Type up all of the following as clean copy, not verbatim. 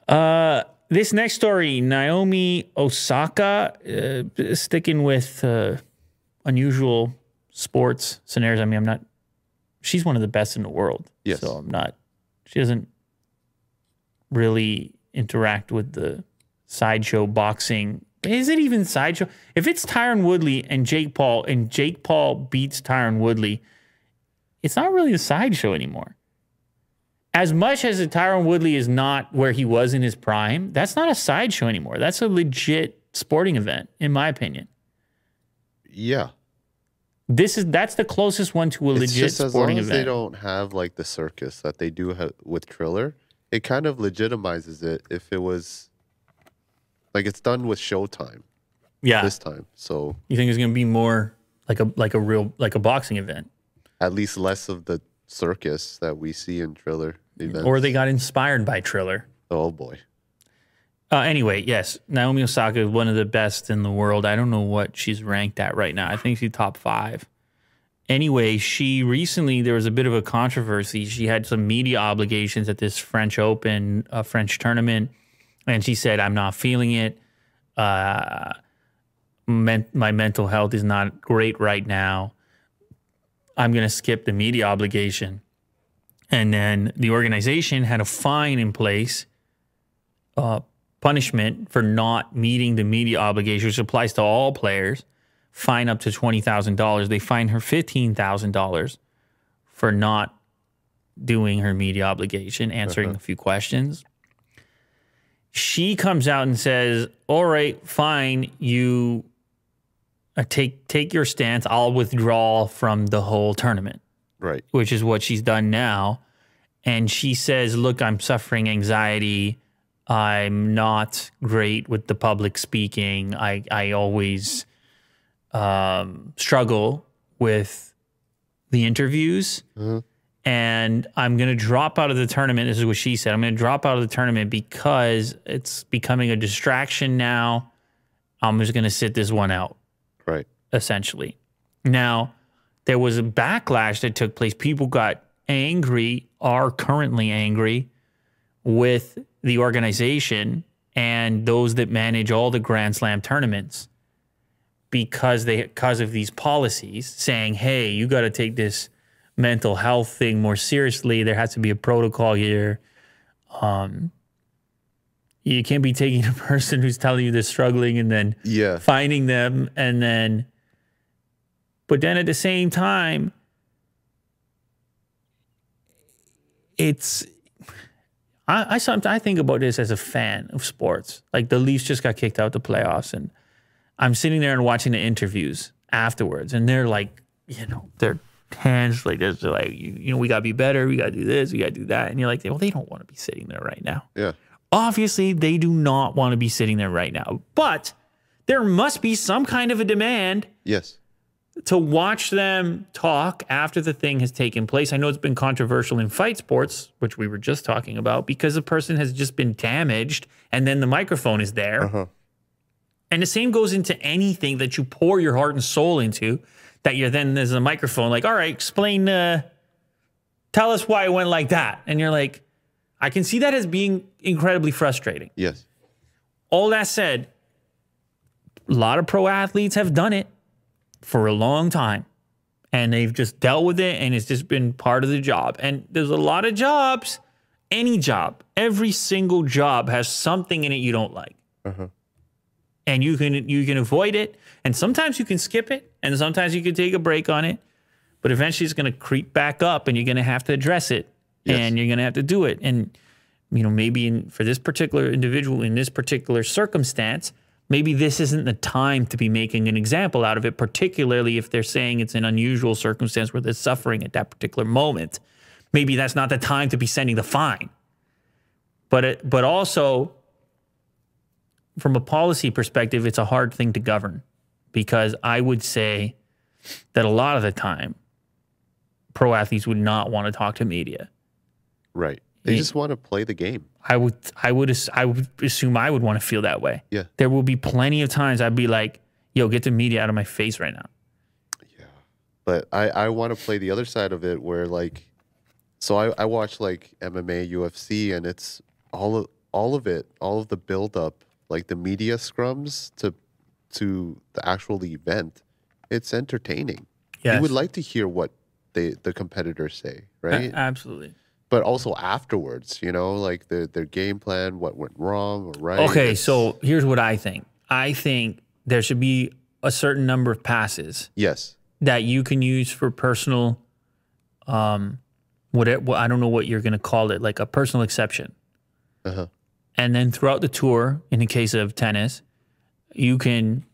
This next story, Naomi Osaka, sticking with unusual sports scenarios. I mean, she's one of the best in the world. Yes. So she doesn't really interact with the sideshow boxing. Is it even sideshow? If it's Tyron Woodley and Jake Paul beats Tyron Woodley, it's not really a sideshow anymore. As much as Tyron Woodley is not where he was in his prime, that's not a sideshow anymore. That's a legit sporting event, in my opinion. Yeah. That's the closest one to a legit sporting event. As long as they don't have like the circus that they do with Triller, it kind of legitimizes it if it was like it's done with Showtime. Yeah. This time. So you think it's going to be more like a boxing event? At least less of the circus that we see in Triller events. Or they got inspired by Triller. Oh boy. Anyway, yes, Naomi Osaka is one of the best in the world. I don't know what she's ranked at right now. I think she's top 5. Anyway, there was a bit of a controversy. She had some media obligations at this French Open, French tournament, and she said, I'm not feeling it. My mental health is not great right now. I'm going to skip the media obligation. And then the organization had a fine in place, punishment for not meeting the media obligation, which applies to all players, fine up to $20,000. They fined her $15,000 for not doing her media obligation, answering a few questions. She comes out and says, all right, fine, you take your stance. I'll withdraw from the whole tournament. Right. Which is what she's done now. And she says, look, I'm suffering anxiety. I'm not great with the public speaking. I always struggle with the interviews. Mm-hmm. And I'm going to drop out of the tournament. This is what she said. I'm going to drop out of the tournament because it's becoming a distraction now. I'm just going to sit this one out. Right. Essentially. Now, there was a backlash that took place. People got angry, are currently angry with the organization and those that manage all the Grand Slam tournaments because of these policies saying, hey, you got to take this mental health thing more seriously. There has to be a protocol here. You can't be taking a person who's telling you they're struggling and then finding them but then at the same time, I think about this as a fan of sports. Like the Leafs just got kicked out the playoffs, and I'm sitting there and watching the interviews afterwards, and they're like, their hands like this, they're like, we gotta be better, we gotta do this, we gotta do that, and you're like, well, they don't want to be sitting there right now. Yeah. Obviously, they do not want to be sitting there right now, but there must be some kind of a demand. Yes. To watch them talk after the thing has taken place. I know it's been controversial in fight sports, which we were just talking about, because a person has just been damaged and then the microphone is there. Uh-huh. And the same goes into anything that you pour your heart and soul into, that there's a microphone like, all right, explain, tell us why it went like that. And you're like, I can see that as being incredibly frustrating. Yes. All that said, a lot of pro athletes have done it for a long time, and they've just dealt with it, and it's just been part of the job. And there's a lot of jobs, any job, every single job has something in it you don't like. Uh-huh. And you can avoid it, and sometimes you can skip it, and sometimes you can take a break on it, but eventually it's going to creep back up, and you're going to have to address it, and you're going to have to do it. And maybe for this particular individual in this particular circumstance, maybe this isn't the time to be making an example out of it, particularly if they're saying it's an unusual circumstance where they're suffering at that particular moment. Maybe that's not the time to be sending the fine. But also, from a policy perspective, it's a hard thing to govern, because I would say that a lot of the time, pro athletes would not want to talk to media. Right. They just want to play the game. I would assume I would want to feel that way. Yeah. There will be plenty of times I'd be like, yo, get the media out of my face right now. Yeah. But I want to play the other side of it where so I watch like MMA, UFC, and it's all all of it, all of the build up, like the media scrums to the actual event, it's entertaining. You would Yes. like to hear what the competitors say, right? Absolutely. But also afterwards, you know, like their game plan, what went wrong or right. Okay, It's, so here's what I think. I think there should be a certain number of passes yes, that you can use for personal, whatever, I don't know what you're going to call it, like a personal exception. uh-huh. And then throughout the tour, in the case of tennis, you can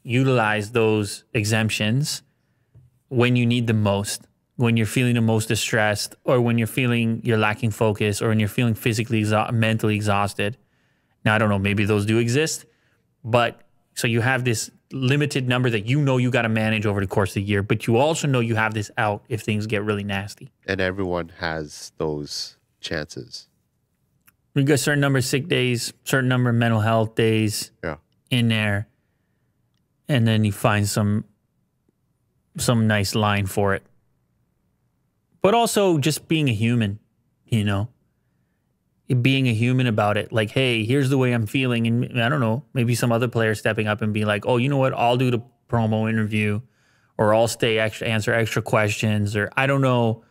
utilize those exemptions when you need the most, when you're feeling the most distressed, or when you're feeling you're lacking focus, or when you're feeling physically, mentally exhausted. Now, I don't know, maybe those do exist, but so you have this limited number that you know you got to manage over the course of the year, but you also know you have this out if things get really nasty. And everyone has those chances. We got a certain number of sick days, certain number of mental health days Yeah. in there, and then you find some nice line for it. But also just being a human, you know, being a human about it. Like, hey, here's the way I'm feeling. And I don't know, maybe some other player stepping up and be like, oh, you know what? I'll do the promo interview, or I'll stay extra, answer extra questions, or I don't know.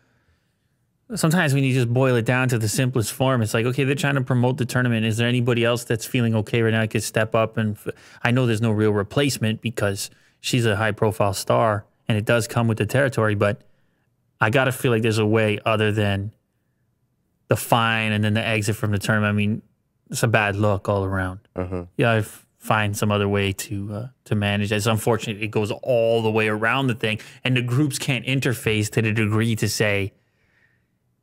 Sometimes when you just boil it down to the simplest form, it's like, okay, they're trying to promote the tournament. Is there anybody else that's feeling okay right now? I could step up, and I know there's no real replacement because she's a high profile star and it does come with the territory, but I got to feel like there's a way other than the fine and then the exit from the tournament. I mean, it's a bad look all around. Uh-huh. Yeah, I find some other way to manage it. It's unfortunate it goes all the way around the thing, and the groups can't interface to the degree to say,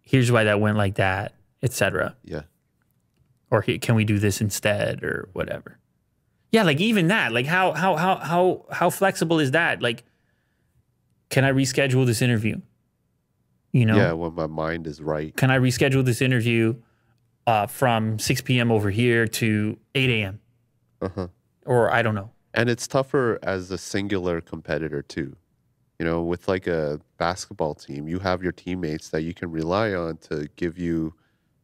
here's why that went like that, etc. Yeah. Or can we do this instead, or whatever. Yeah, like even that, like how flexible is that? Like, can I reschedule this interview? You know? Yeah, when my mind is right. Can I reschedule this interview from 6 p.m. over here to 8 a.m.? Uh-huh. Or I don't know. And it's tougher as a singular competitor too. You know, with like a basketball team, you have your teammates that you can rely on to give you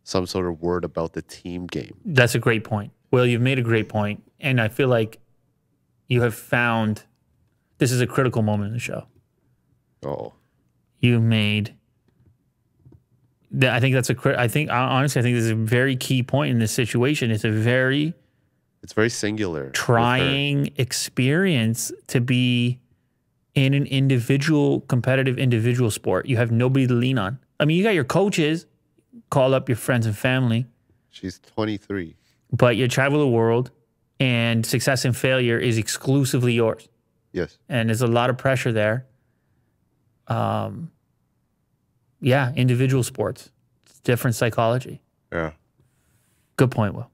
some sort of word about the team game. That's a great point. Well, you've made a great point, and I feel like you have found this is a critical moment in the show. Oh. You made I think that's I think honestly, I think this is a very key point in this situation. It's very singular. Trying experience to be in an competitive individual sport. You have nobody to lean on. I mean, you got your coaches, call up your friends and family. She's 23. But you travel the world, and success and failure is exclusively yours. Yes. And there's a lot of pressure there. Yeah, individual sports. It's different psychology. Yeah. Good point, Will.